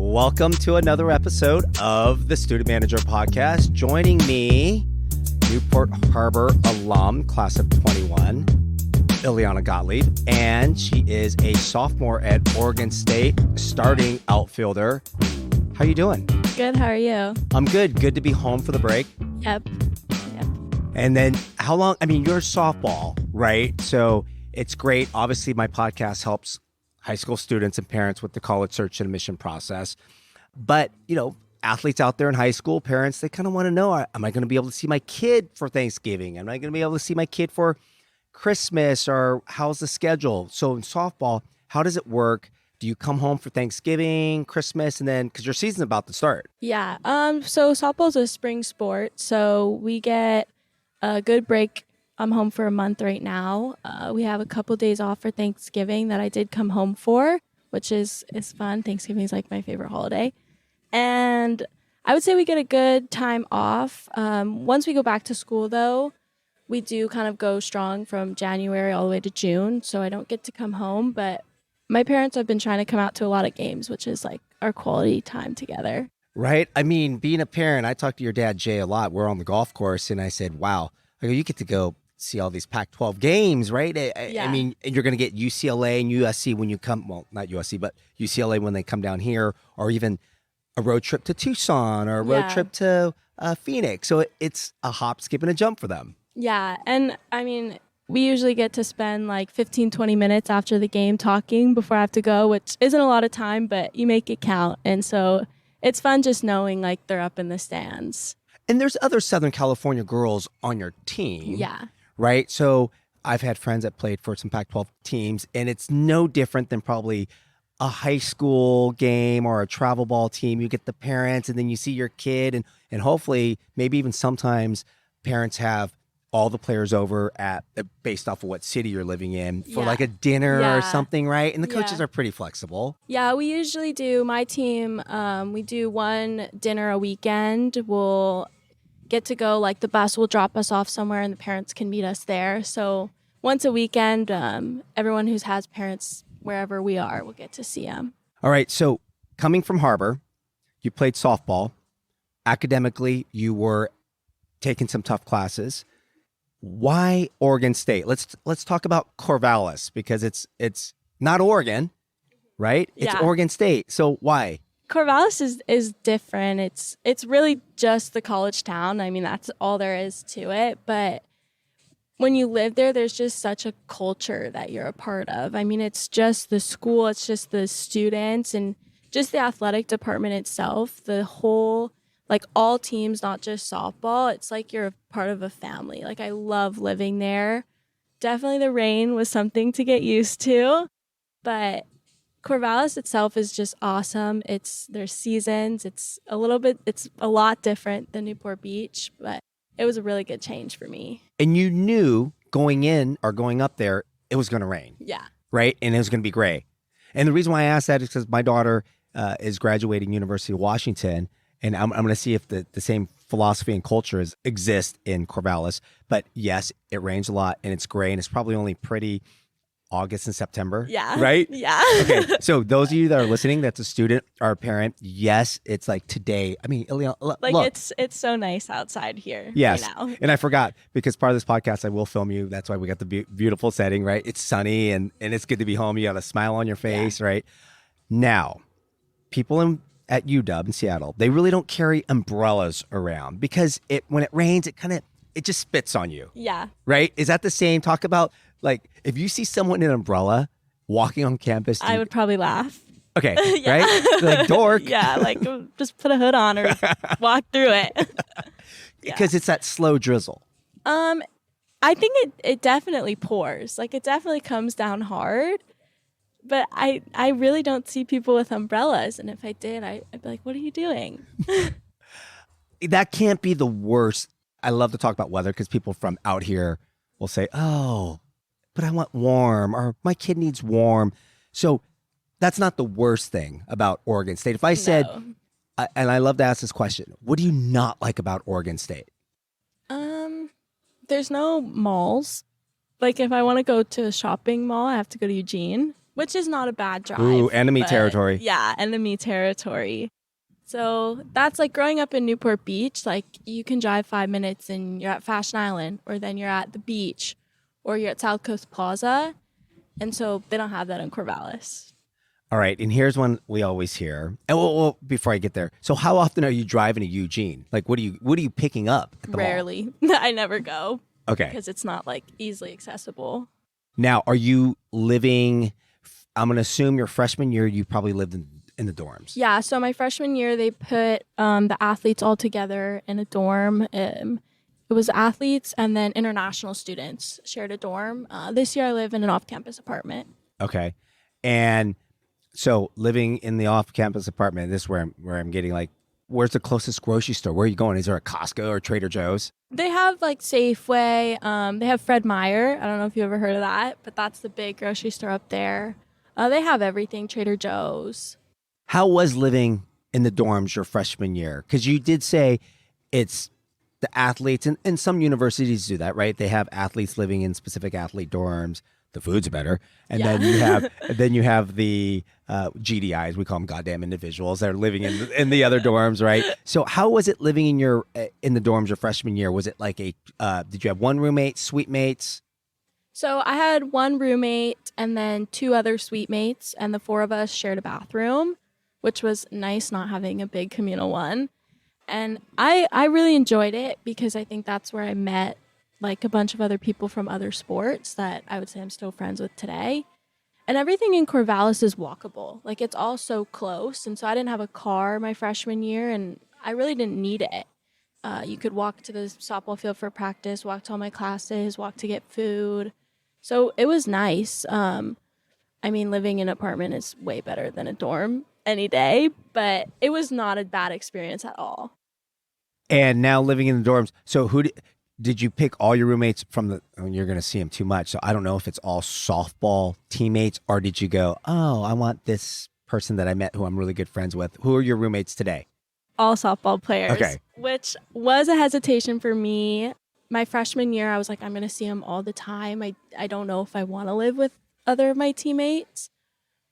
Welcome to another episode of the Student Manager Podcast. Joining me, Newport Harbor alum, class of 21, Eliana Gottlieb, and she is a sophomore at Oregon State, starting outfielder. How you doing? Good, how are you? I'm good. Good to be home for the break. Yep. And then how long, you're softball, right? So it's great. Obviously, my podcast helps high school students and parents with the college search and admission process. But, athletes out there in high school, parents, they kind of want to know, am I going to be able to see my kid for Thanksgiving? Am I going to be able to see my kid for Christmas? Or how's the schedule? So in softball, how does it work? Do you come home for Thanksgiving, Christmas, and then, because your season's about to start? Yeah. So softball's a spring sport. So we get a good break. I'm home for a month right now. We have a couple days off for Thanksgiving that I did come home for, which is fun. Thanksgiving is like my favorite holiday. And I would say we get a good time off. Once we go back to school, though, we do kind of go strong from January all the way to June. So I don't get to come home. But my parents have been trying to come out to a lot of games, which is like our quality time together. Right. Being a parent, I talked to your dad, Jay, a lot. We're on the golf course, and I said, wow, you get to go see all these Pac-12 games, right? Yeah. You're going to get UCLA and USC when you come, well, not USC, but UCLA when they come down here, or even a road trip to Tucson or a road trip to Phoenix. So it's a hop, skip, and a jump for them. Yeah. And we usually get to spend like 15, 20 minutes after the game talking before I have to go, which isn't a lot of time, but you make it count. And so it's fun just knowing like they're up in the stands. And there's other Southern California girls on your team. Yeah. Right? So I've had friends that played for some Pac-12 teams, and it's no different than probably a high school game or a travel ball team. You get the parents, and then you see your kid, and hopefully maybe even sometimes parents have all the players over at based off of what city you're living in for like a dinner or something, right? And the coaches are pretty flexible. Yeah, we usually do. My team, we do one dinner a weekend. We'll get to go, like the bus will drop us off somewhere and the parents can meet us there. So once a weekend, everyone who has parents wherever we are will get to see them. All right. So coming from Harbor, you played softball. Academically, you were taking some tough classes. Why Oregon State? Let's talk about Corvallis, because it's not Oregon, right? It's Oregon State. So why? Corvallis is different. It's really just the college town. That's all there is to it. But when you live there, there's just such a culture that you're a part of. It's just the school, it's just the students, and just the athletic department itself. The whole, like all teams, not just softball. It's like you're a part of a family. Like I love living there. Definitely the rain was something to get used to, but Corvallis itself is just awesome. There's seasons. It's a lot different than Newport Beach, but it was a really good change for me. And you knew going in or going up there, it was going to rain. Yeah. Right? And it was going to be gray. And the reason why I asked that is because my daughter is graduating University of Washington, and I'm going to see if the same philosophy and culture exist in Corvallis. But yes, it rains a lot and it's gray, and it's probably only pretty August and September. Yeah. Right? Yeah. Okay. So those of you that are listening, that's a student or a parent, yes, it's like today. Eliana, look. It's so nice outside here. Yes. Right now. And I forgot, because part of this podcast, I will film you. That's why we got the beautiful setting, right? It's sunny and it's good to be home. You got a smile on your face, right? Now, people at UW in Seattle, they really don't carry umbrellas around, because when it rains, it just spits on you. Yeah. Right? Is that the same? Talk about, like, if you see someone in an umbrella walking on campus, I would probably laugh. Okay, right? Like, dork. Yeah, like just put a hood on or walk through it. Because it's that slow drizzle. I think it definitely pours. Like, it definitely comes down hard. But I really don't see people with umbrellas. And if I did, I'd be like, what are you doing? That can't be the worst. I love to talk about weather because people from out here will say, oh, but I want warm, or my kid needs warm. So that's not the worst thing about Oregon State. If I said, and I love to ask this question, what do you not like about Oregon State? There's no malls. Like, if I want to go to a shopping mall, I have to go to Eugene. which is not a bad drive. Ooh, enemy territory. Yeah, enemy territory. So that's like growing up in Newport Beach, like you can drive 5 minutes and you're at Fashion Island, or then you're at the beach, or you're at South Coast Plaza. And so they don't have that in Corvallis. All right, and here's one we always hear. And well, before I get there, so how often are you driving to Eugene? Like, what are you picking up at the mall? Rarely. I never go. Okay. Because it's not like easily accessible. Now, are you living? I'm gonna assume your freshman year, you probably lived in the dorms. Yeah. So my freshman year, they put the athletes all together in a dorm. It was athletes and then international students shared a dorm. This year, I live in an off-campus apartment. Okay, and so living in the off-campus apartment, this is where I'm getting like, where's the closest grocery store? Where are you going? Is there a Costco or Trader Joe's? They have like Safeway. They have Fred Meyer. I don't know if you ever heard of that, but that's the big grocery store up there. They have everything, Trader Joe's. How was living in the dorms your freshman year? Because you did say it's the athletes, and some universities do that, right? They have athletes living in specific athlete dorms. The food's better, and then you have the GDIs. We call them goddamn individuals. They're living in the other dorms, right? So how was it living in the dorms your freshman year? Was it like did you have one roommate, suite mates? So I had one roommate and then two other suite mates, and the four of us shared a bathroom, which was nice not having a big communal one. And I really enjoyed it because I think that's where I met like a bunch of other people from other sports that I would say I'm still friends with today. And everything in Corvallis is walkable. Like it's all so close. And so I didn't have a car my freshman year and I really didn't need it. You could walk to the softball field for practice, walk to all my classes, walk to get food. So it was nice. I mean, living in an apartment is way better than a dorm any day, but it was not a bad experience at all. And now living in the dorms. So did you pick all your roommates from you're going to see them too much. So I don't know if it's all softball teammates or did you go, oh, I want this person that I met who I'm really good friends with. Who are your roommates today? All softball players, okay. Which was a hesitation for me. My freshman year, I was like, I'm going to see them all the time. I don't know if I want to live with other of my teammates.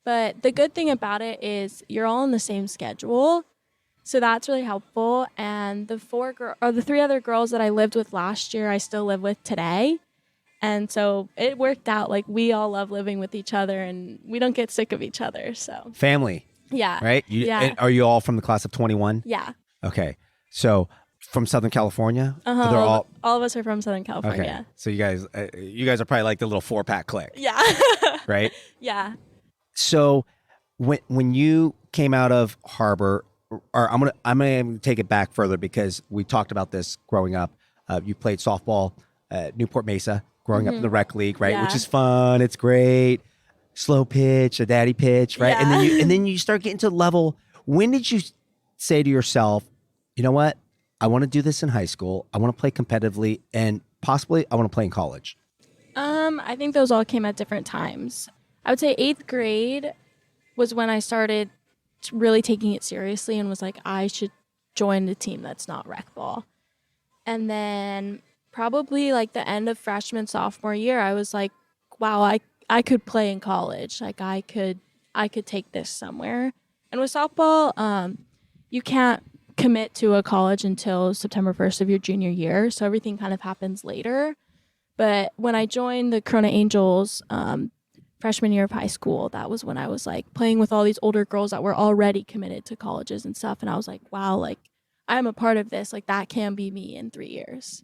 But the good thing about it is you're all on the same schedule. So that's really helpful. And the three other girls that I lived with last year, I still live with today. And so it worked out. Like we all love living with each other and we don't get sick of each other. So family. Yeah. Right? Yeah. Are you all from the class of 21? Yeah. Okay. So from Southern California? Uh-huh. All of us are from Southern California. Okay. So you guys are probably like the little 4-pack clique. Yeah. Right? Yeah. So when you came out of Harbor, or I'm gonna take it back further because we talked about this growing up. You played softball at Newport Mesa, growing up in the rec league, right? Yeah. Which is fun. It's great. Slow pitch, a daddy pitch, right? Yeah. And then you start getting to level. When did you say to yourself, you know what? I want to do this in high school. I want to play competitively, and possibly I want to play in college. I think those all came at different times. I would say 8th grade was when I started really taking it seriously and was like, I should join a team that's not rec ball. And then probably like the end of freshman, sophomore year, I was like, wow, I could play in college. Like I could take this somewhere. And with softball, you can't commit to a college until September 1st of your junior year. So everything kind of happens later. But when I joined the Corona Angels, freshman year of high school, that was when I was like playing with all these older girls that were already committed to colleges and stuff. And I was like, wow, like I'm a part of this. Like that can be me in 3 years.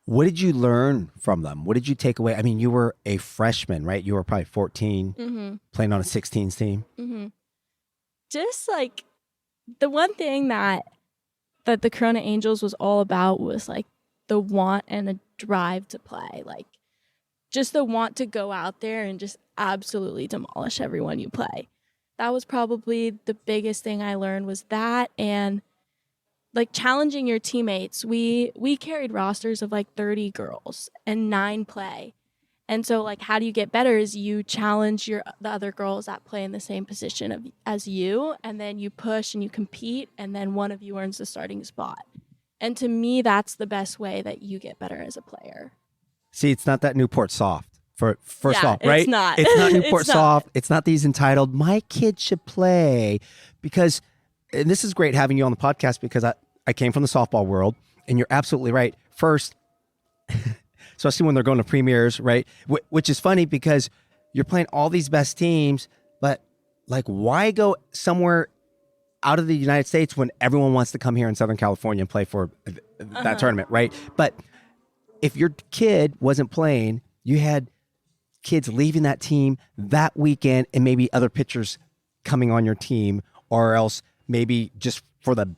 What did you learn from them? What did you take away? I mean, you were a freshman, right? You were probably 14, playing on a 16s team. Mm-hmm. Just like the one thing that the Corona Angels was all about was like the want and a drive to play. Like just the want to go out there and just absolutely demolish everyone you play. That was probably the biggest thing I learned was that, and like challenging your teammates. We carried rosters of like 30 girls and 9 play. And so like how do you get better is you challenge the other girls that play in the same position as you, and then you push and you compete, and then one of you earns the starting spot. And to me, that's the best way that you get better as a player. See, it's not that Newport soft for first Yeah, off, right? it's not. It's not Newport It's not. Soft. It's not these entitled, my kid should play. Because, and this is great having you on the podcast because I came from the softball world, and you're absolutely right. First, especially when they're going to premieres, right? Which is funny because you're playing all these best teams, but like, why go somewhere out of the United States when everyone wants to come here in Southern California and play for that tournament, right? But if your kid wasn't playing, you had kids leaving that team that weekend and maybe other pitchers coming on your team, or else maybe just for the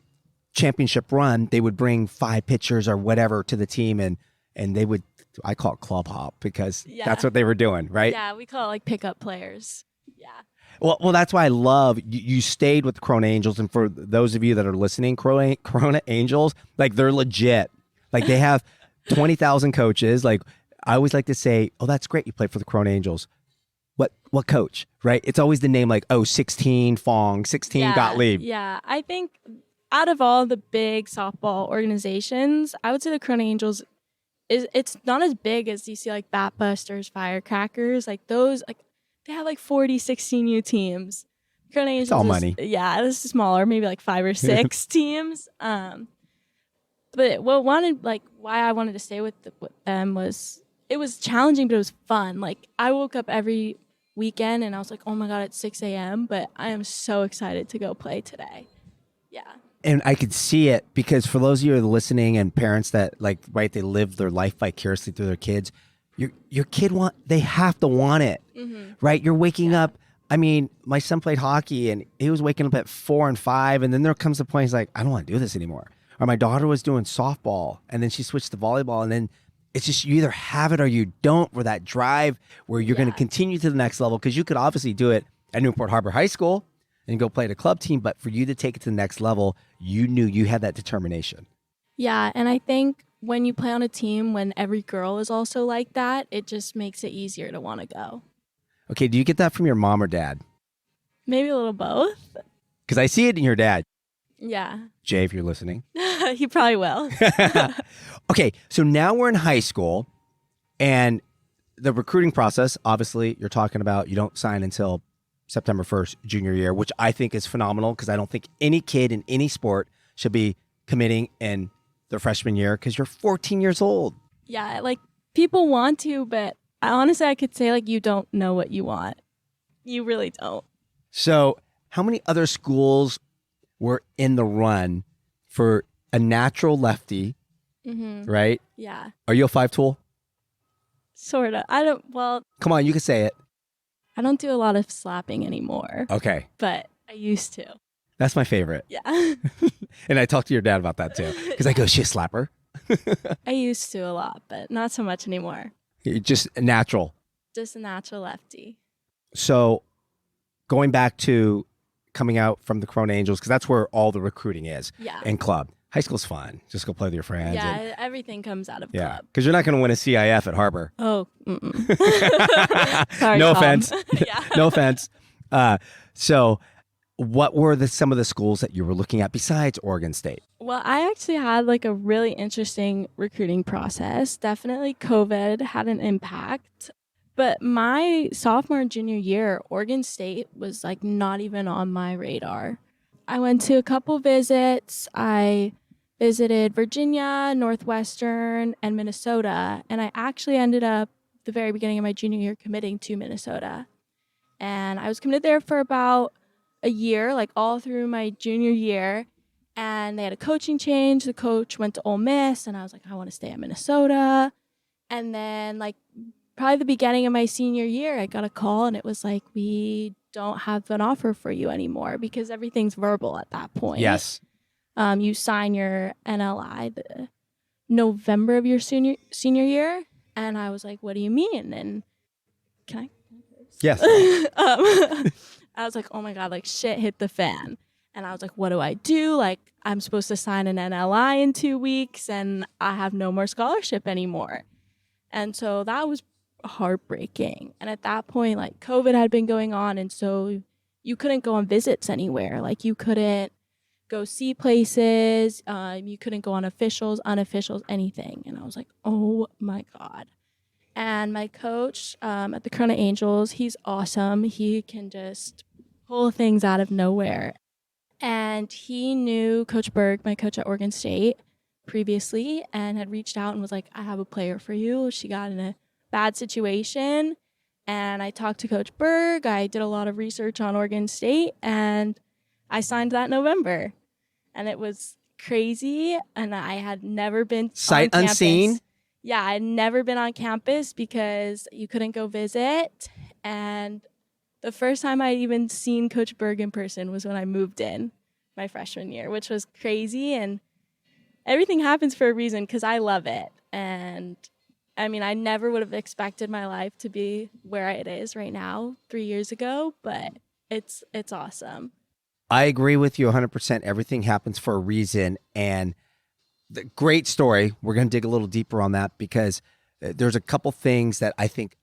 championship run, they would bring 5 pitchers or whatever to the team, and they would, I call it club hop because that's what they were doing, right? Yeah, we call it like pickup players. Yeah. Well, that's why I love you stayed with the Corona Angels. And for those of you that are listening, Corona Angels, like, they're legit. Like, they have 20,000 coaches. Like, I always like to say, oh, that's great, you played for the Corona Angels. What coach, right? It's always the name, like, 16 Fong, 16 Gottlieb. Yeah, I think out of all the big softball organizations, I would say the Corona Angels it's not as big as you see like Bat Busters, Firecrackers, like those, like they have like 40, 16U teams. Corona Angels It's all money. Yeah, this is smaller, maybe like 5 or 6 teams. But why I wanted to stay with them was it was challenging, but it was fun. Like, I woke up every weekend and I was like, oh my God, it's 6 a.m., but I am so excited to go play today. Yeah. And I could see it because for those of you who are listening and parents that, like, right, they live their life vicariously through their kids, your kid they have to want it, right? You're waking up. I mean, my son played hockey and he was waking up at 4 and 5. And then there comes a point he's like, I don't want to do this anymore. Or my daughter was doing softball and then she switched to volleyball. And then it's just, you either have it or you don't, where that drive where you're going to continue to the next level. Because you could obviously do it at Newport Harbor High School and go play at a club team. But for you to take it to the next level, you knew you had that determination. Yeah. And I think when you play on a team, when every girl is also like that, it just makes it easier to want to go. Okay. Do you get that from your mom or dad? Maybe a little both. Because I see it in your dad. Yeah. Jay, if you're listening. He probably will. Okay, so now we're in high school, and the recruiting process, obviously, you're talking about you don't sign until September 1st, junior year, which I think is phenomenal because I don't think any kid in any sport should be committing in their freshman year because you're 14 years old. Yeah, like, people want to, but I could say, like, you don't know what you want. You really don't. So how many other schools were in the run for a natural lefty, right? Yeah. Are you a 5-tool? Sort of. Come on, you can say it. I don't do a lot of slapping anymore. Okay. But I used to. That's my favorite. Yeah. And I talked to your dad about that too. Because I go, she's a slapper. I used to a lot, but not so much anymore. You're just natural. Just a natural lefty. So going back to coming out from the Corona Angels, because that's where all the recruiting is. Yeah. And club. High school's fun. Just go play with your friends. Yeah, everything comes out of club. Because you're not going to win a CIF at Harbor. Oh, sorry, No Tom. offense. Yeah. No offense. So what were some of the schools that you were looking at besides Oregon State? Well, I actually had like a really interesting recruiting process. Definitely COVID had an impact. But my sophomore and junior year, Oregon State was like not even on my radar. I went to a couple visits. I visited Virginia, Northwestern, and Minnesota. And I actually ended up, the very beginning of my junior year, committing to Minnesota. And I was committed there for about a year, like all through my junior year. And they had a coaching change. The coach went to Ole Miss, and I was like, I want to stay at Minnesota. And then, like, probably the beginning of my senior year, I got a call, and it was like, we don't have an offer for you anymore because everything's verbal at that point. Yes. You sign your NLI the November of your senior year. And I was like, what do you mean? And can I? Yes. I was like, oh my God, like shit hit the fan. And I was like, what do I do? Like, I'm supposed to sign an NLI in 2 weeks and I have no more scholarship anymore. And so that was heartbreaking. And at that point, like, COVID had been going on. And so you couldn't go on visits anywhere. Like, you couldn't go see places. You couldn't go on officials, unofficials, anything. And I was like, oh my God. And my coach at the Corona Angels, he's awesome. He can just pull things out of nowhere. And he knew Coach Berg, my coach at Oregon State, previously, and had reached out and was like, I have a player for you. She got in a bad situation. And I talked to Coach Berg. I did a lot of research on Oregon State, and I signed that November. And it was crazy. And I had never been Sight on unseen? campus. Yeah, I had never been on campus because you couldn't go visit. And the first time I'd even seen Coach Berg in person was when I moved in my freshman year, which was crazy. And everything happens for a reason because I love it. And I mean, I never would have expected my life to be where it is right now 3 years ago, but it's awesome. I agree with you 100%. Everything happens for a reason. And the great story. We're going to dig a little deeper on that because there's a couple things that I think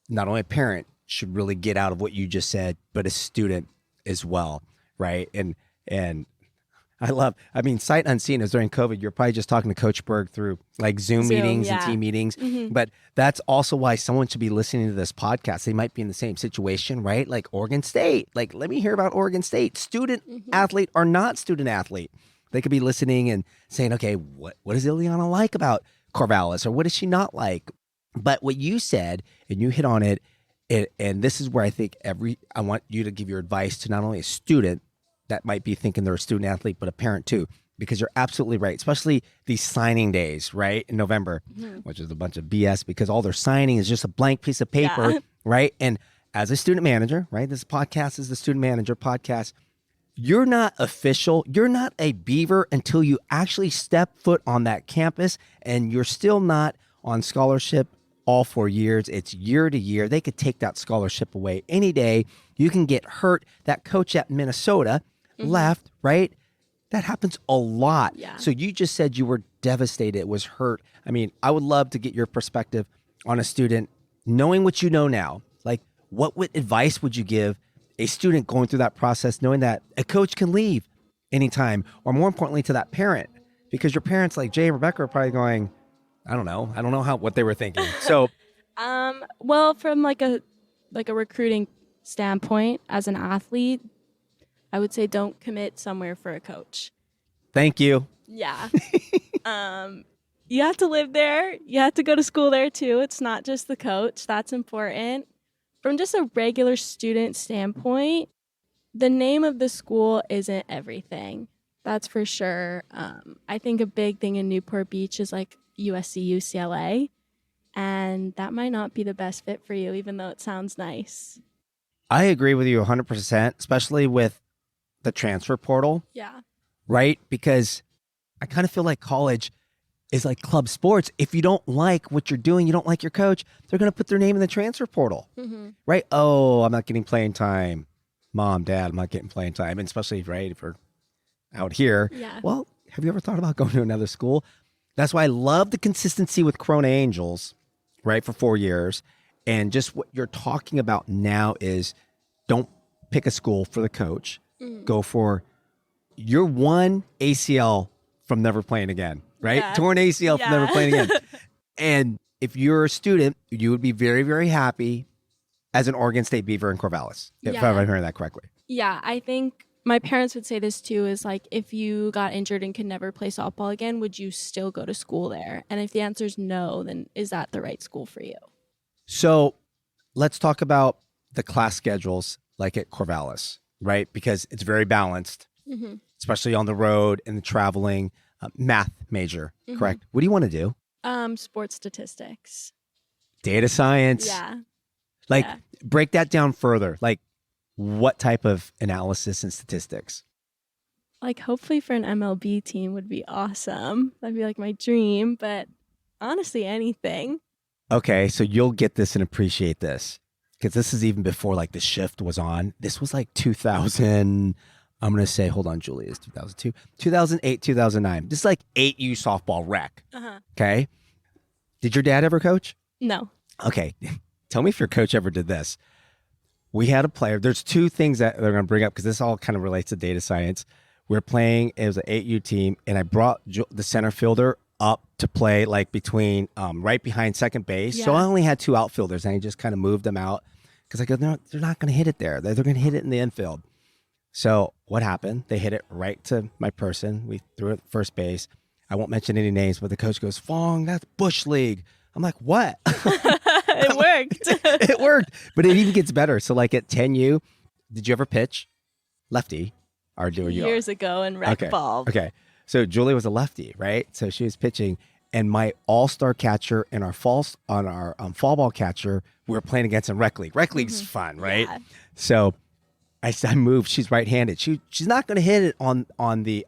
not only a parent should really get out of what you just said, but a student as well, right? And I mean, sight unseen is during COVID. You're probably just talking to Coach Berg through like Zoom meetings and team meetings. Mm-hmm. But that's also why someone should be listening to this podcast. They might be in the same situation, right? Like Oregon State. Like, let me hear about Oregon State. Student athlete or not student athlete. They could be listening and saying, okay, what does Eliana like about Corvallis, or what does she not like? But what you said, and you hit on it, and this is where I think I want you to give your advice to not only a student that might be thinking they're a student athlete, but a parent too, because you're absolutely right, especially these signing days, right, in November, which is a bunch of BS because all they're signing is just a blank piece of paper, right? And as a student manager, right, this podcast is the student manager podcast. You're not official. You're not a Beaver until you actually step foot on that campus, and you're still not on scholarship all 4 years. It's year to year. They could take that scholarship away any day. You can get hurt. That coach at Minnesota left, right? That happens a lot. Yeah. So you just said you were devastated. It was hurt. I mean, I would love to get your perspective on a student, knowing what you know now. Like, what advice would you give a student going through that process, knowing that a coach can leave anytime, or more importantly to that parent, because your parents like Jay and Rebecca are probably going, I don't know what they were thinking. So, well, from like a recruiting standpoint as an athlete, I would say don't commit somewhere for a coach. Thank you. Yeah. You have to live there. You have to go to school there too. It's not just the coach. That's important. From just a regular student standpoint, the name of the school isn't everything. That's for sure. I think a big thing in Newport Beach is like USC, UCLA, and that might not be the best fit for you, even though it sounds nice. I agree with you 100%, especially with the transfer portal. Yeah. Right? Because I kind of feel like college is like club sports. If you don't like what you're doing, you don't like your coach, they're going to put their name in the transfer portal, right? Oh, I'm not getting playing time. Mom, Dad, I'm not getting playing time. And especially, right, if you're out here. Yeah. Well, have you ever thought about going to another school? That's why I love the consistency with Corona Angels, right, for 4 years. And just what you're talking about now is don't pick a school for the coach. Go for your one ACL from never playing again. Right? Yeah. Torn ACL from never playing again. And if you're a student, you would be very, very happy as an Oregon State Beaver in Corvallis, if I'm hearing that correctly. Yeah, I think my parents would say this too, is like, if you got injured and could never play softball again, would you still go to school there? And if the answer is no, then is that the right school for you? So let's talk about the class schedules like at Corvallis, right? Because it's very balanced, especially on the road and the traveling. Math major, correct? What do you want to do? Sports statistics. Data science. Yeah. Like, break that down further. Like, what type of analysis and statistics? Like, hopefully for an MLB team would be awesome. That'd be like my dream, but honestly, anything. Okay, so you'll get this and appreciate this, because this is even before like the shift was on. This was like 2000. I'm going to say, hold on, Julie, it's 2002, 2008, 2009. This is like 8U softball rec. Okay. Did your dad ever coach? No. Okay. Tell me if your coach ever did this. We had a player. There's two things that they're going to bring up because this all kind of relates to data science. We're playing, it was an 8U team, and I brought the center fielder up to play like between right behind second base. So I only had two outfielders, and I just kind of moved them out because I go, they're not going to hit it there. They're going to hit it in the infield. So what happened? They hit it right to my person. We threw it at first base. I won't mention any names, but the coach goes, Fong, that's Bush League. I'm like, what? It worked. It worked. But it even gets better. So like at 10U, did you ever pitch lefty? Or do you? Years ago in rec ball. Okay. So Julie was a lefty, right? So she was pitching, and my all-star catcher and our fall ball catcher, we were playing against in rec league. Rec league's fun, right? Yeah. So I moved. She's right-handed. She's not going to hit it on the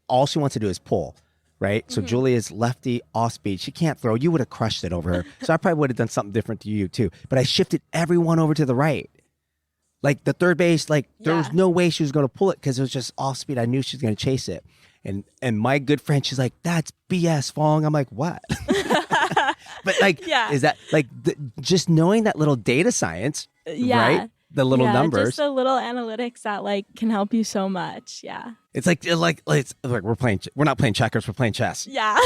all she wants to do is pull, right? So Julie is lefty, off speed. She can't throw. You would have crushed it over her. So I probably would have done something different to you too. But I shifted everyone over to the right. Like the third base, there was no way she was going to pull it because it was just off speed. I knew she was going to chase it. And my good friend, she's like, that's BS, Fong. I'm like, what? But is that like just knowing that little data science, right? The little numbers. Just the little analytics that like can help you so much. Yeah. It's like we're not playing checkers, we're playing chess. Yeah.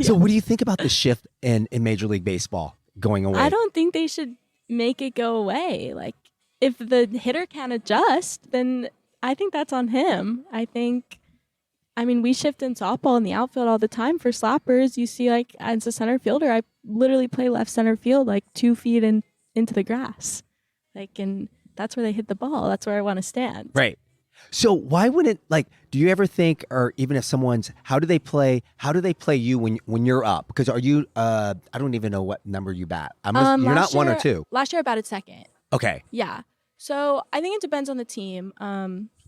So what do you think about the shift in Major League Baseball going away? I don't think they should make it go away. Like, if the hitter can't adjust, then I think that's on him. We shift in softball in the outfield all the time for slappers. You see, like, as a center fielder, I literally play left center field, like 2 feet into the grass. Like, and that's where they hit the ball. That's where I want to stand. Right. So why wouldn't, like, do you ever think, or even if how do they play you when you're up? Because are you, I don't even know what number you bat. You're not 1 or 2. Last year I batted second. Okay. Yeah. So I think it depends on the team.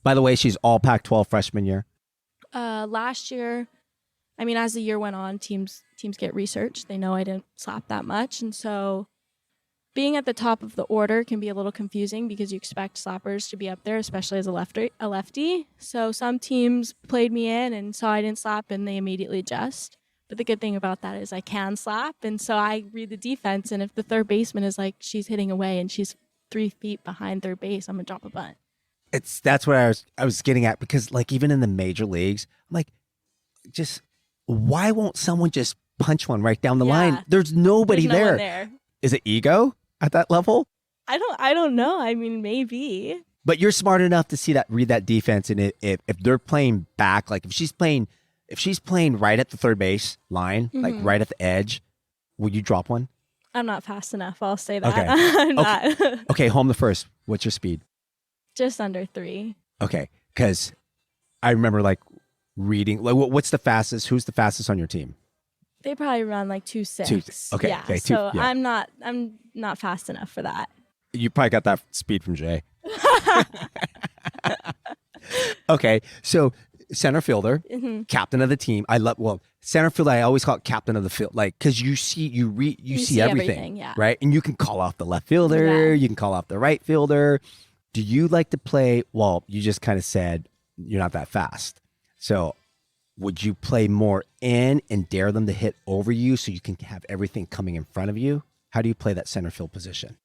By the way, she's all Pac-12 freshman year. Last year, as the year went on, teams get researched. They know I didn't slap that much. And so being at the top of the order can be a little confusing because you expect slappers to be up there, especially as a lefty. So some teams played me in and saw I didn't slap and they immediately adjust. But the good thing about that is I can slap. And so I read the defense. And if the third baseman is like, she's hitting away and she's 3 feet behind third base, I'm gonna drop a bunt. That's what I was getting at, because like even in the major leagues, I'm like, just why won't someone just punch one right down the line? There's nobody there. Is it ego at that level? I don't know. Maybe. But you're smart enough to read that defense, and if they're playing back, like if she's playing right at the third base line, like right at the edge, will you drop one? I'm not fast enough. I'll say that. Okay. I'm not. Okay, home the first. What's your speed? Just under 3. Okay, because I remember like reading. Like, what's the fastest? Who's the fastest on your team? They probably run like 2.6. Okay. Yeah. Okay, so yeah. I'm not fast enough for that. You probably got that speed from Jay. Okay, so center fielder, captain of the team. Center fielder, I always call it captain of the field, like, because you see everything, yeah. Right? And you can call off the left fielder, you can call off the right fielder. Do you like to play? Well, you just kind of said you're not that fast. So would you play more in and dare them to hit over you so you can have everything coming in front of you? How do you play that center field position?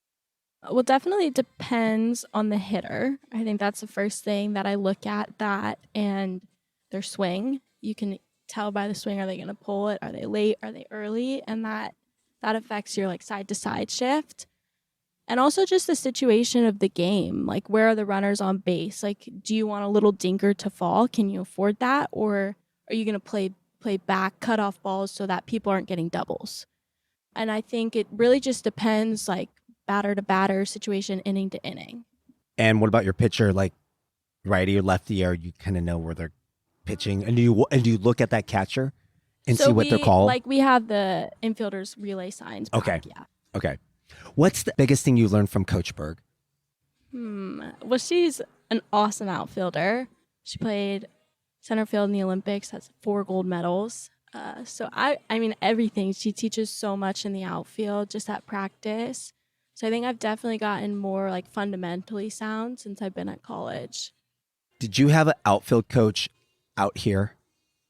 Well, definitely it depends on the hitter. I think that's the first thing that I look at, that and their swing. You can tell by the swing, are they going to pull it? Are they late? Are they early? And that affects your like side to side shift. And also just the situation of the game. Like, where are the runners on base? Like, do you want a little dinker to fall? Can you afford that? Or are you going to play back, cut off balls so that people aren't getting doubles? And I think it really just depends, like, batter to batter, situation, inning to inning. And what about your pitcher, like righty or lefty, or you kind of know where they're pitching? And do you look at that catcher and see what they're called? Like, we have the infielders relay signs back, okay. Yeah. Okay. What's the biggest thing you learned from Coach Berg? Well, she's an awesome outfielder. She played center field in the Olympics, has 4 gold medals. So I mean, everything. She teaches so much in the outfield, just at practice. So I think I've definitely gotten more like fundamentally sound since I've been at college. Did you have an outfield coach out here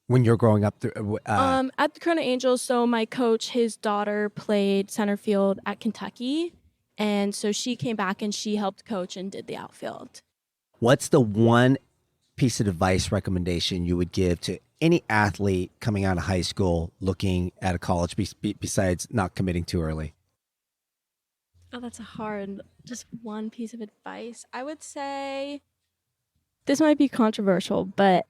when you're growing up? At the Corona Angels, so my coach, his daughter played center field at Kentucky. And so she came back and she helped coach and did the outfield. What's the one piece of advice recommendation you would give to any athlete coming out of high school looking at a college besides not committing too early? Oh, that's a hard, just one piece of advice. I would say this might be controversial, but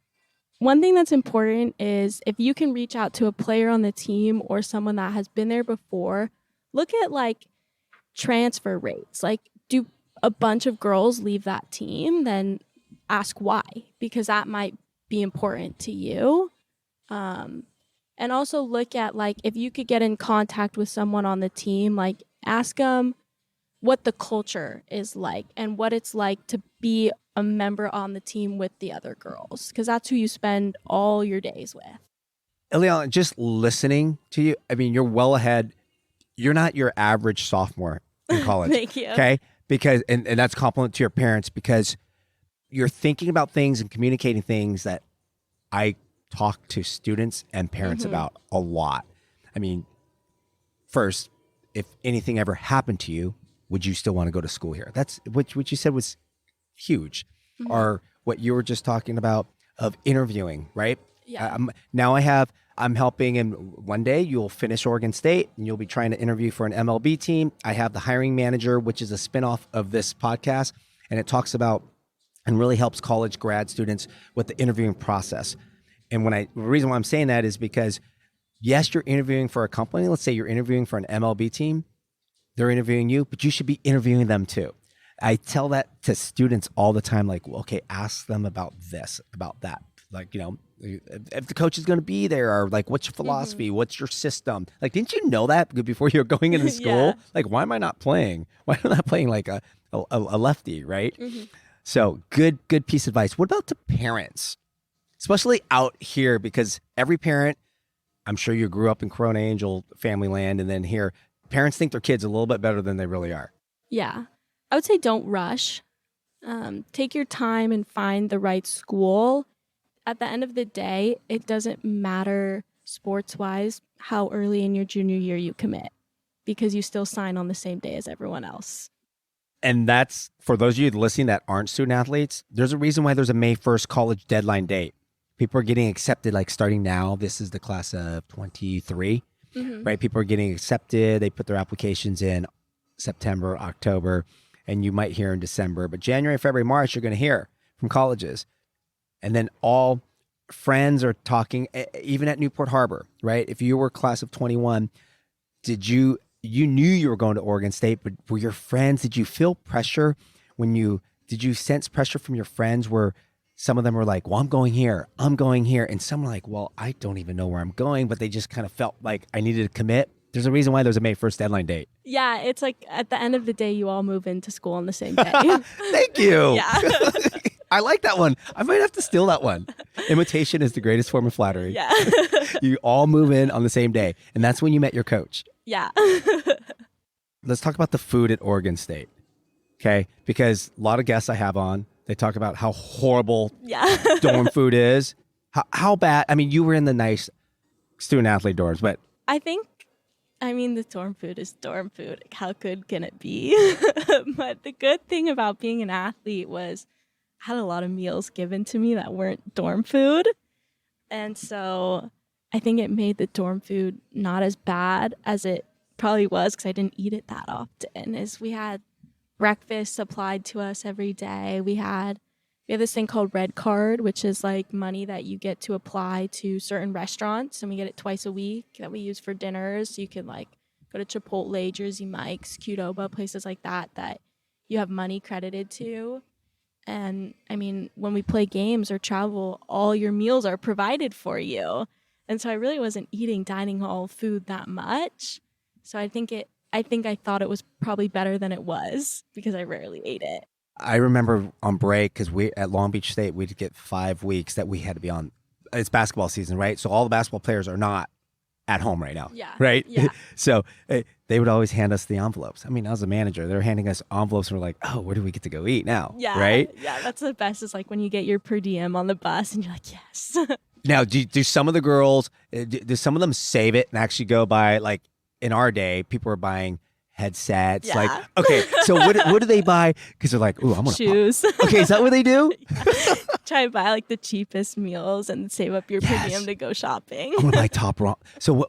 one thing that's important is if you can reach out to a player on the team or someone that has been there before, look at like transfer rates. Like, do a bunch of girls leave that team? Then ask why, because that might be important to you. And also look at like if you could get in contact with someone on the team, like ask them what the culture is like and what it's like to be a member on the team with the other girls, because that's who you spend all your days with. Eliana, just listening to you, I mean, you're well ahead. You're not your average sophomore in college. Thank you. Okay? Because, and that's a compliment to your parents, because you're thinking about things and communicating things that I talk to students and parents about a lot. I mean, first, if anything ever happened to you, would you still want to go to school here? That's what you said was huge. Or what you were just talking about of interviewing, right? Yeah. Now I'm helping, and one day you'll finish Oregon State and you'll be trying to interview for an MLB team. I have the hiring manager, which is a spinoff of this podcast, and it talks about and really helps college grad students with the interviewing process. And the reason why I'm saying that is because, yes, you're interviewing for a company. Let's say you're interviewing for an MLB team. They're interviewing you, but you should be interviewing them too. I tell that to students all the time, like, well, okay, ask them about this, about that. Like, you know, if the coach is going to be there, or like, what's your philosophy? What's your system? Like, didn't you know that before you're going into school? Yeah. Like, why am I not playing? Why am I not playing like a lefty, right? So good piece of advice. What about to parents, especially out here? Because every parent, I'm sure you grew up in Corona Angel family land, and then here, parents think their kids a little bit better than they really are. Yeah. I would say don't rush. Take your time and find the right school. At the end of the day, it doesn't matter sports-wise how early in your junior year you commit, because you still sign on the same day as everyone else. And that's, for those of you listening that aren't student athletes, there's a reason why there's a May 1st college deadline date. People are getting accepted, like starting now. This is the class of 23, right? People are getting accepted. They put their applications in September, October, and you might hear in December. But January, February, March, you're going to hear from colleges. And then all friends are talking, even at Newport Harbor, right? If you were class of 21, you knew you were going to Oregon State, but were your friends, did you feel pressure did you sense pressure from your friends where some of them were like, well, I'm going here. And some were like, well, I don't even know where I'm going, but they just kind of felt like I needed to commit. There's a reason why there's a May 1st deadline date. Yeah, it's like at the end of the day, you all move into school on the same day. Thank you. Yeah. I like that one. I might have to steal that one. Imitation is the greatest form of flattery. Yeah. You all move in on the same day. And that's when you met your coach. Yeah. Let's talk about the food at Oregon State. Okay? Because a lot of guests I have on, they talk about how horrible dorm food is. How bad? I mean, you were in the nice student athlete dorms, but the dorm food is dorm food. How good can it be? But the good thing about being an athlete was I had a lot of meals given to me that weren't dorm food. And so I think it made the dorm food not as bad as it probably was, because I didn't eat it that often. Is we had breakfast supplied to us every day. We have this thing called Red Card, which is like money that you get to apply to certain restaurants, and we get it twice a week that we use for dinners. So you can like go to Chipotle, Jersey Mike's, Qdoba, places like that you have money credited to. And I mean, when we play games or travel, all your meals are provided for you. And so I really wasn't eating dining hall food that much. So I thought it was probably better than it was, because I rarely ate it. I remember on break, because we at Long Beach State, we'd get 5 weeks that we had to be on. It's basketball season, right? So all the basketball players are not at home right now. Yeah. Right? Yeah. So they would always hand us the envelopes. I mean, I was a manager. They're handing us envelopes, and we're like, oh, where do we get to go eat now? Yeah. Right? Yeah, that's the best, is like when you get your per diem on the bus and you're like, yes. Now, do some of the girls, do some of them save it and actually go buy, like in our day, people were buying headsets. Yeah. Like, okay, so what do they buy? Because they're like, ooh, I'm gonna shoes. Okay, is that what they do? Try to buy like the cheapest meals and save up your per diem to go shopping. I'm gonna buy top raw. So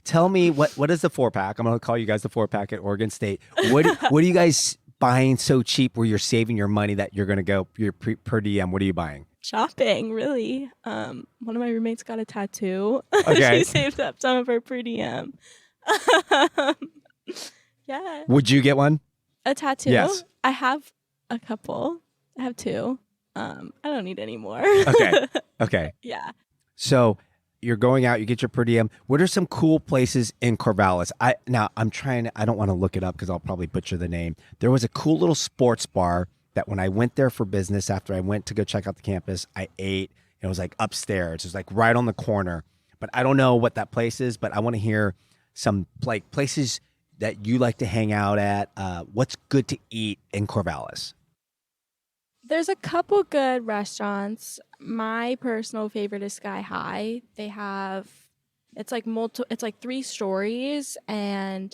tell me what is the 4-pack? I'm gonna call you guys the 4-pack at Oregon State. What are you guys buying so cheap where you're saving your money that you're gonna go your per diem? What are you buying? Shopping, really. One of my roommates got a tattoo. Okay. She saved up some of her per diem. Yeah. Would you get one? A tattoo? Yes. I have a couple. I have 2. I don't need any more. Okay. Yeah. So you're going out, you get your per diem. What are some cool places in Corvallis? I don't want to look it up because I'll probably butcher the name. There was a cool little sports bar that when I went there for business, after I went to go check out the campus, I ate. It was like upstairs. It was like right on the corner. But I don't know what that place is, but I want to hear some like places that you like to hang out at. What's good to eat in Corvallis? There's a couple good restaurants. My personal favorite is Sky High. They have it's like 3 stories, and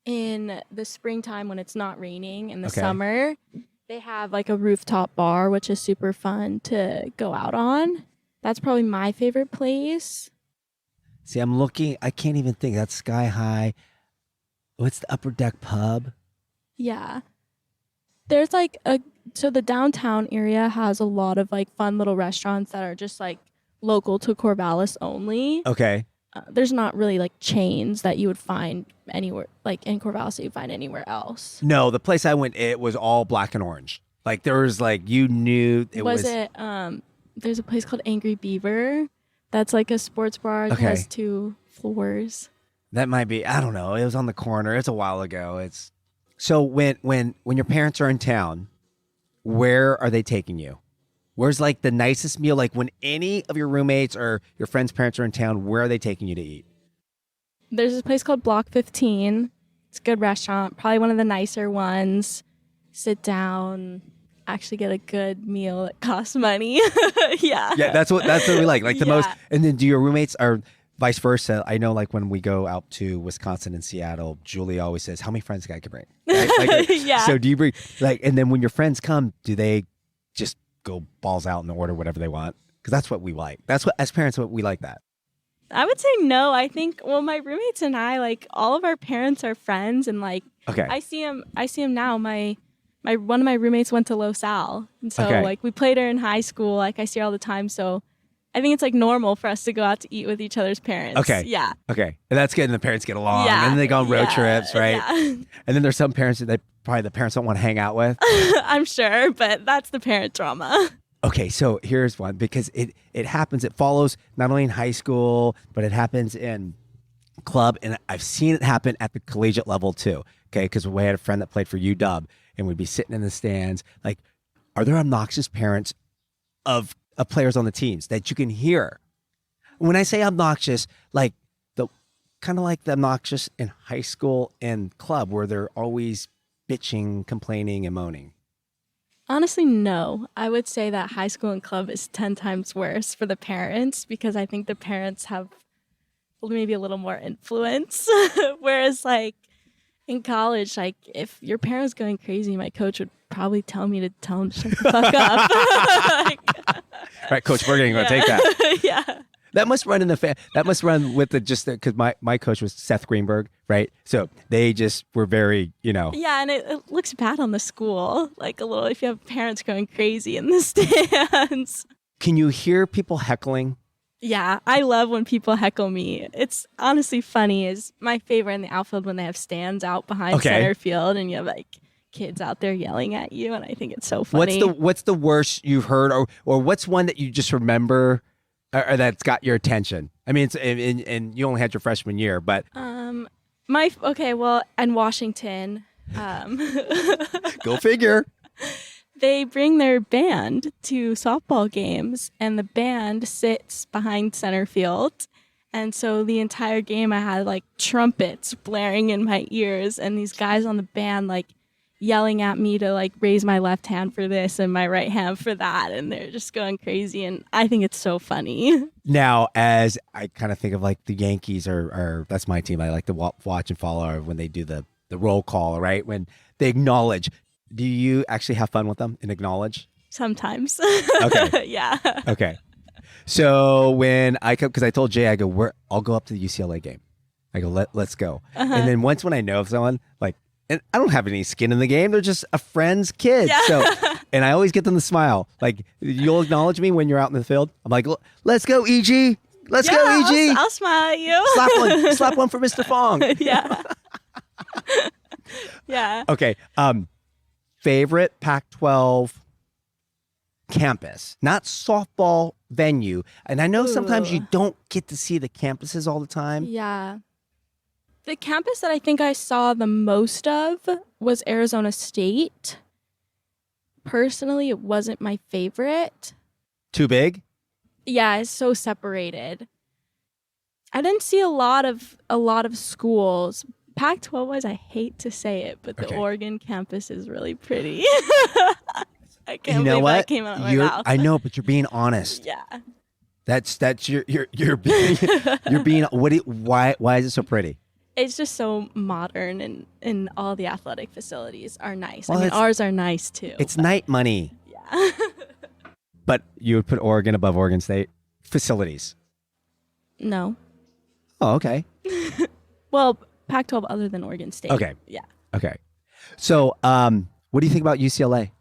in the springtime when it's not raining in the summer, they have like a rooftop bar, which is super fun to go out on. That's probably my favorite place. See, I'm looking, I can't even think. That's Sky High. What's the Upper Deck Pub? Yeah. There's like so the downtown area has a lot of like fun little restaurants that are just like local to Corvallis only. Okay. There's not really like chains that you would find anywhere, like in Corvallis that you find anywhere else. No, the place I went, it was all black and orange. Like there was like, you knew it was. There's a place called Angry Beaver. That's like a sports bar. It has 2 floors. That might be, I don't know. It was on the corner. It's a while ago. So when your parents are in town, where are they taking you? Where's like the nicest meal? Like when any of your roommates or your friends' parents are in town, where are they taking you to eat? There's this place called Block 15. It's a good restaurant, probably one of the nicer ones. Sit down, actually get a good meal that costs money. Yeah. Yeah, that's what we like. Like the most. And then do your roommates are vice versa? I know like when we go out to Wisconsin and Seattle, Julie always says, how many friends can I bring? Right? Like, yeah. So do you bring like, and then when your friends come, do they just go balls out and order whatever they want? Because that's what we like. That's what, as parents, what we like that. I would say no. I think, well, my roommates and I, like all of our parents are friends, and like, I see him now. My one of my roommates went to Los Al, and so like we played her in high school. Like I see her all the time. So I think it's like normal for us to go out to eat with each other's parents. Okay. Yeah. Okay. And that's good. And the parents get along. Yeah. And then they go on road trips, right? Yeah. And then there's some parents that probably the parents don't want to hang out with. I'm sure, but that's the parent drama. Okay, so here's one, because it happens. It follows not only in high school, but it happens in club, and I've seen it happen at the collegiate level too. Okay, because we had a friend that played for UW, and we'd be sitting in the stands. Like, are there obnoxious parents of players on the teams that you can hear? When I say obnoxious, like the kind of like the obnoxious in high school and club, where they're always bitching, complaining, and moaning. Honestly, no. I would say that high school and club is 10 times worse for the parents, because I think the parents have maybe a little more influence. Whereas like in college, like if your parent's going crazy, my coach would probably tell me to tell him to shut the fuck up. Like, right, coach, we're going to take that. Yeah. That must run in the that must run with because my coach was Seth Greenberg, right? So they just were very, Yeah, and it looks bad on the school, like a little, if you have parents going crazy in the stands. Can you hear people heckling? Yeah, I love when people heckle me. It's honestly funny. Is my favorite in the outfield when they have stands out behind center field, and you have like kids out there yelling at you, and I think it's so funny. What's the worst you've heard, or what's one that you just remember? Or that's got your attention? I mean, and you only had your freshman year, but and Washington, go figure. They bring their band to softball games, and the band sits behind center field, and so the entire game I had like trumpets blaring in my ears, and these guys on the band like yelling at me to like raise my left hand for this and my right hand for that, and they're just going crazy, and I think it's so funny. Now, as I kind of think of like the Yankees, or that's my team, I like to watch and follow when they do the the roll call, right? When they acknowledge. Do you actually have fun with them and acknowledge? Sometimes. Okay. Yeah. Okay. So when I come, because I told Jay, I go, I'll go up to the UCLA game. I go, let's go. And then once when I know of someone, like, and I don't have any skin in the game. They're just a friend's kid. Yeah. So, and I always get them to smile. Like, you'll acknowledge me when you're out in the field. I'm like, let's go, EG. Let's go, EG. I'll smile at you. Slap one for Mr. Fong. Yeah. Yeah. Okay. Favorite Pac-12 campus, not softball venue. And I know sometimes you don't get to see the campuses all the time. Yeah. The campus that I think I saw the most of was Arizona State. Personally, it wasn't my favorite. Too big? Yeah, it's so separated. I didn't see a lot of schools. Pac-12 wise, I hate to say it, but the Oregon campus is really pretty. I can't believe that came out of my mouth. I know, but you're being honest. Yeah. That's you're being why is it so pretty? It's just so modern, and all the athletic facilities are nice. Well, I mean, ours are nice too. It's night money. Yeah. But you would put Oregon above Oregon State facilities? No. Oh, okay. Well, Pac-12 other than Oregon State. Okay. Yeah. Okay. So, what do you think about UCLA?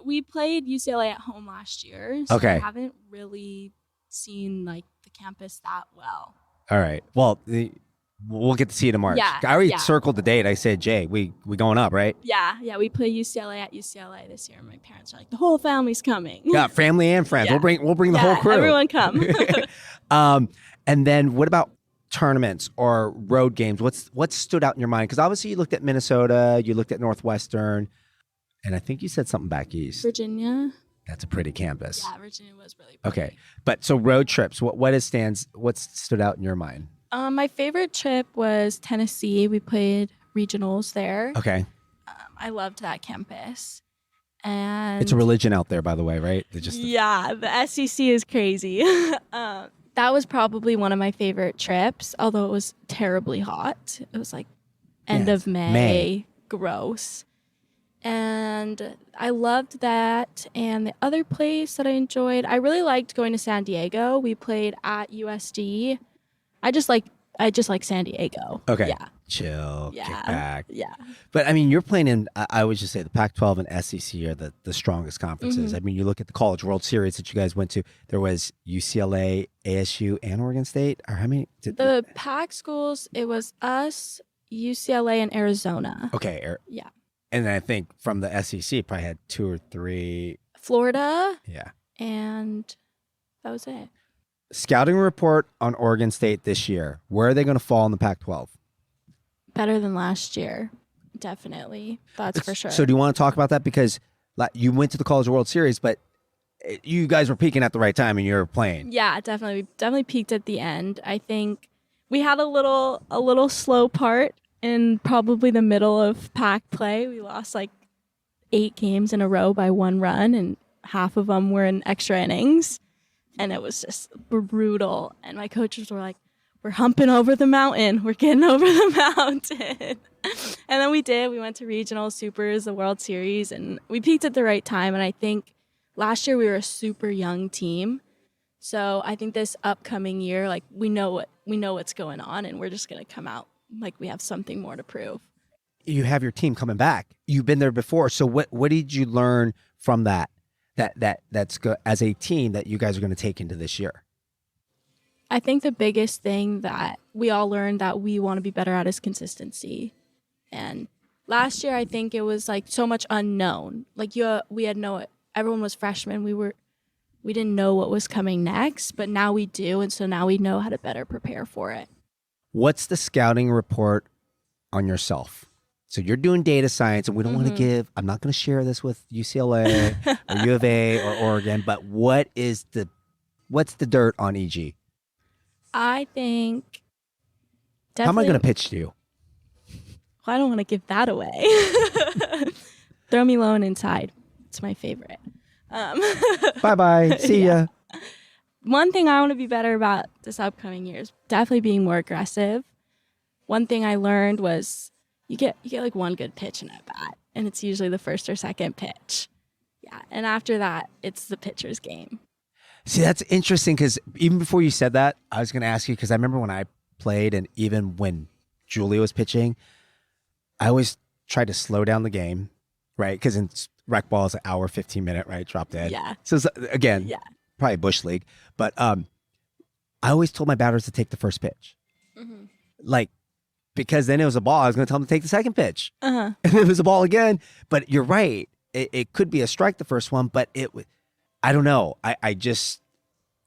We played UCLA at home last year. So I haven't really seen like the campus that well. All right. Well, we'll get to see it in March. Yeah. I already circled the date. I said, Jay, we going up, right? Yeah. Yeah. We play UCLA at UCLA this year. My parents are like, the whole family's coming. Yeah. Family and friends. Yeah. We'll bring the whole crew. Everyone come. And then what about tournaments or road games? What stood out in your mind? Because obviously you looked at Minnesota, you looked at Northwestern, and I think you said something back east. Virginia. That's a pretty campus. Yeah, Virginia was really pretty. Okay, but so road trips. What stood out in your mind? My favorite trip was Tennessee. We played regionals there. Okay. I loved that campus. And it's a religion out there, by the way, right? Yeah, the SEC is crazy. That was probably one of my favorite trips, although it was terribly hot. It was like end of May. Gross. And I loved that. And the other place that I enjoyed, I really liked going to San Diego. We played at USD. I just like San Diego. Okay. Yeah. Chill. Yeah. Kick back. Yeah. But I mean, you're playing in, I would just say the Pac-12 and SEC are the strongest conferences. I mean, you look at the College World Series that you guys went to, there was UCLA, ASU, and Oregon State. Or how many? The Pac schools, it was us, UCLA, and Arizona. Okay. Yeah. And I think from the SEC, probably had 2 or 3. Florida. Yeah. And that was it. Scouting report on Oregon State this year. Where are they going to fall in the Pac-12? Better than last year. Definitely. That's for sure. So do you want to talk about that? Because you went to the College World Series, but you guys were peaking at the right time and you were playing. Yeah, definitely. We definitely peaked at the end. I think we had a little slow part in probably the middle of Pac play. We lost like 8 games in a row by 1 run, and half of them were in extra innings. And it was just brutal. And my coaches were like, we're humping over the mountain. We're getting over the mountain. And then we did. We went to regional supers, the World Series, and we peaked at the right time. And I think last year we were a super young team. So I think this upcoming year, like we know what's going on, and we're just going to come out like we have something more to prove. You have your team coming back. You've been there before. So what did you learn from that's good as a team that you guys are going to take into this year? I think the biggest thing that we all learned that we want to be better at is consistency. And last year, I think it was like so much unknown. Like everyone was freshmen. We didn't know what was coming next, but now we do. And so now we know how to better prepare for it. What's the scouting report on yourself? So you're doing data science, and we don't want to I'm not going to share this with UCLA or U of A or Oregon, but what's the dirt on EG? I think definitely. How am I going to pitch to you? Well, I don't want to give that away. Throw me low and inside. It's my favorite. Bye-bye. See ya. One thing I want to be better about this upcoming year is definitely being more aggressive. One thing I learned was you get like one good pitch in at bat, and it's usually the first or second pitch. Yeah, and after that, it's the pitcher's game. See, that's interesting because even before you said that, I was going to ask you because I remember when I played and even when Julia was pitching, I always tried to slow down the game, right? Because in rec ball, it's an hour, 15-minute, right? Drop dead. Yeah. So again, probably Bush League. But I always told my batters to take the first pitch. Mm-hmm. Like, because then it was a ball, I was going to tell them to take the second pitch. Uh-huh. And it was a ball again. But you're right. It could be a strike the first one, but I don't know. I just,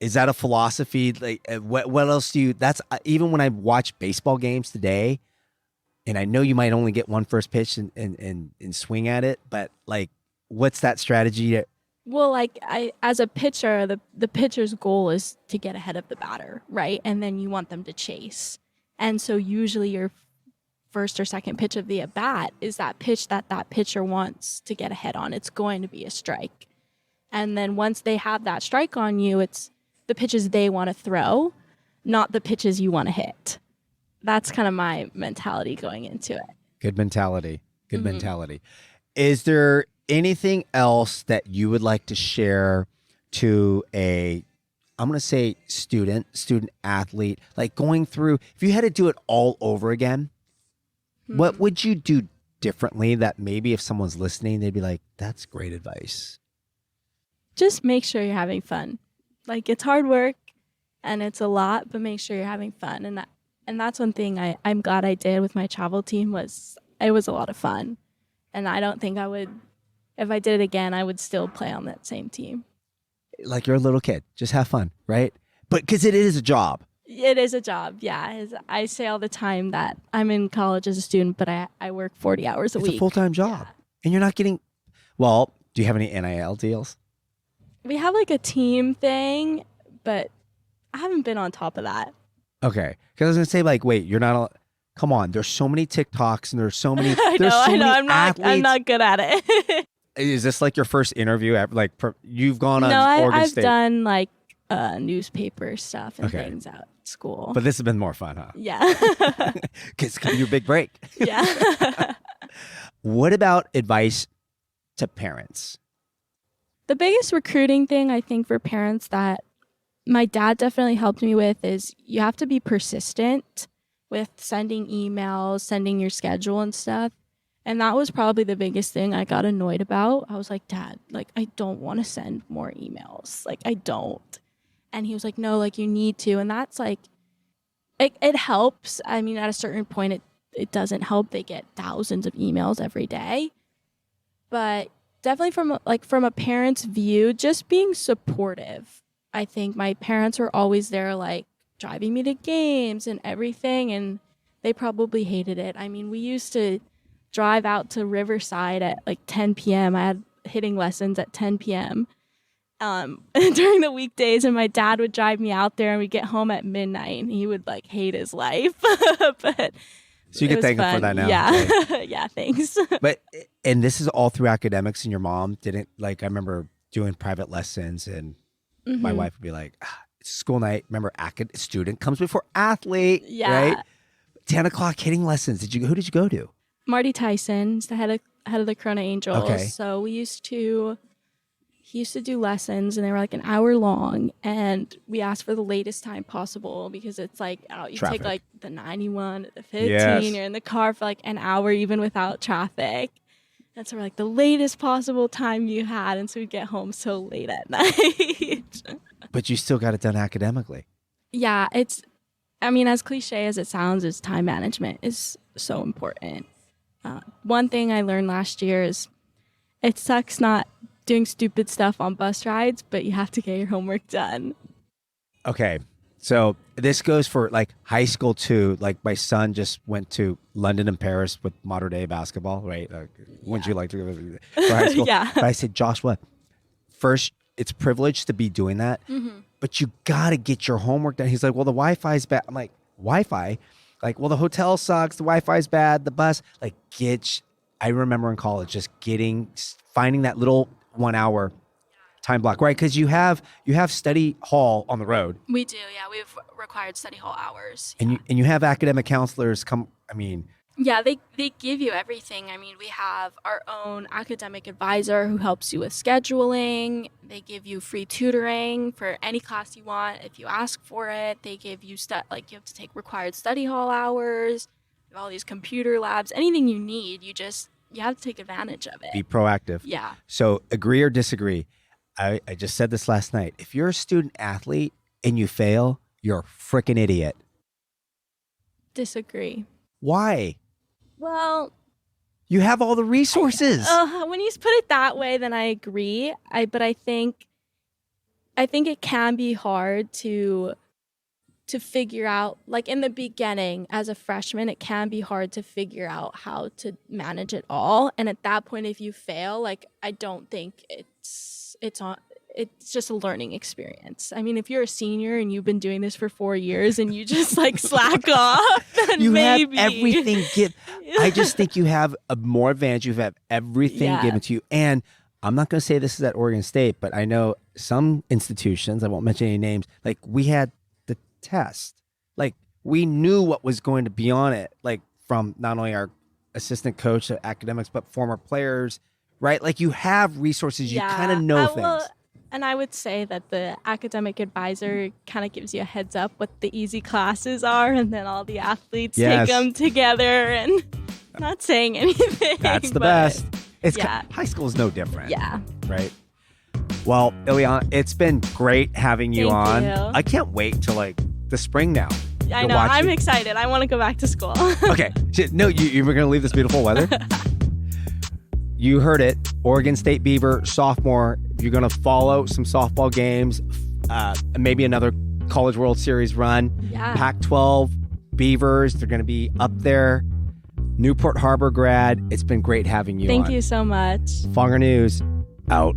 is that a philosophy? Like, what else do you, that's, even when I watch baseball games today, and I know you might only get one first pitch and swing at it, but like, what's that strategy? Well, like as a pitcher, the pitcher's goal is to get ahead of the batter, right? And then you want them to chase. And so usually your first or second pitch of the at bat is that pitch that pitcher wants to get ahead on. It's going to be a strike. And then once they have that strike on you, it's the pitches they want to throw, not the pitches you want to hit. That's kind of my mentality going into it. Good mentality. Good mentality. Is there anything else that you would like to share to I'm going to say student athlete, like going through, if you had to do it all over again, what would you do differently that maybe if someone's listening, they'd be like, that's great advice? Just make sure you're having fun. Like, it's hard work and it's a lot, but make sure you're having fun. And that's one thing I'm glad I did with my travel team was it was a lot of fun. And I don't think I would, if I did it again, I would still play on that same team. Like you're a little kid, just have fun, right? But because it is a job. It is a job, yeah. I say all the time that I'm in college as a student, but I work 40 hours a week. It's a full-time job. Yeah. And you're not getting, well, do you have any NIL deals? We have like a team thing, but I haven't been on top of that. Okay. Because I was going to say, like, wait, you're not, come on. There's so many TikToks and there's so many, I know. I'm not good at it. Is this like your first interview? Like, you've gone on Oregon I've State? done like newspaper stuff and things out at school. But this has been more fun, huh? Yeah. Because it's your big break. Yeah. What about advice to parents? The biggest recruiting thing I think for parents that my dad definitely helped me with is you have to be persistent with sending emails, sending your schedule and stuff. And that was probably the biggest thing I got annoyed about. I was like, Dad, like, I don't want to send more emails. Like, I don't. And he was like, no, like, you need to. And that's like, it helps. I mean, at a certain point, it doesn't help. They get thousands of emails every day. But definitely from a parent's view, just being supportive. I think my parents were always there, like, driving me to games and everything. And they probably hated it. I mean, we used to drive out to Riverside at like 10 p.m. I had hitting lessons at 10 p.m. During the weekdays, and my dad would drive me out there and we'd get home at midnight and he would like hate his life. But so you can thank him for that now. Yeah. Right? Yeah, thanks. And this is all through academics, and your mom didn't, like, I remember doing private lessons and my wife would be like, it's school night. Remember, student comes before athlete, right? 10 o'clock hitting lessons. Who did you go to? Marty Tyson's the head of the Corona Angels. Okay. So he used to do lessons and they were like an hour long, and we asked for the latest time possible because it's like, you traffic. Take like the 91, the 15, you're in the car for like an hour even without traffic. And so we're like, the latest possible time you had. And so we'd get home so late at night. But you still got it done academically. Yeah, as cliche as it sounds, is time management is so important. One thing I learned last year is it sucks not doing stupid stuff on bus rides, but you have to get your homework done. Okay. So this goes for like high school too. Like my son just went to London and Paris with modern day basketball, right? Wouldn't you like to go for high school? Yeah. But I said, Joshua, first, it's privileged to be doing that, but you got to get your homework done. He's like, well, the Wi-Fi's bad. I'm like, Wi-Fi? Like, well, the hotel sucks. The Wi-Fi's bad. The bus, like, I remember in college just finding that little 1 hour time block, right? Because you have study hall on the road. We do, yeah. We have required study hall hours. And you have academic counselors come. I mean, Yeah, they give you everything. I mean, we have our own academic advisor who helps you with scheduling. They give you free tutoring for any class you want if you ask for it. They give you like you have to take required study hall hours, all these computer labs, anything you need. You have to take advantage of it. Be proactive. Yeah. So agree or disagree. I just said this last night. If you're a student athlete and you fail, you're a freaking idiot. Disagree. Why? Well, you have all the resources. When you put it that way, then I agree. But I think it can be hard to figure out, like in the beginning as a freshman, it can be hard to figure out how to manage it all. And at that point, if you fail, like I don't think it's just a learning experience. I mean, if you're a senior and you've been doing this for 4 years and you just like slack off, then you maybe. have everything I just think you have a more advantage. You have everything given to you. And I'm not going to say this is at Oregon State, but I know some institutions, I won't mention any names, like we had the test. Like we knew what was going to be on it, like from not only our assistant coach to academics, but former players, right? Like you have resources, you kind of know things. And I would say that the academic advisor kind of gives you a heads up what the easy classes are, and then all the athletes take them together, and not saying anything. That's the best. High school is no different. Yeah. Right. Well, Eliana, it's been great having you on. Thank you. I can't wait till like the spring now. I know. I'm excited. I want to go back to school. Okay. No, you were going to leave this beautiful weather? You heard it. Oregon State Beaver sophomore. If you're going to follow some softball games, maybe another College World Series run. Yeah. Pac-12 Beavers, they're going to be up there. Newport Harbor grad. It's been great having you on. Thank you so much. Fonger News, out.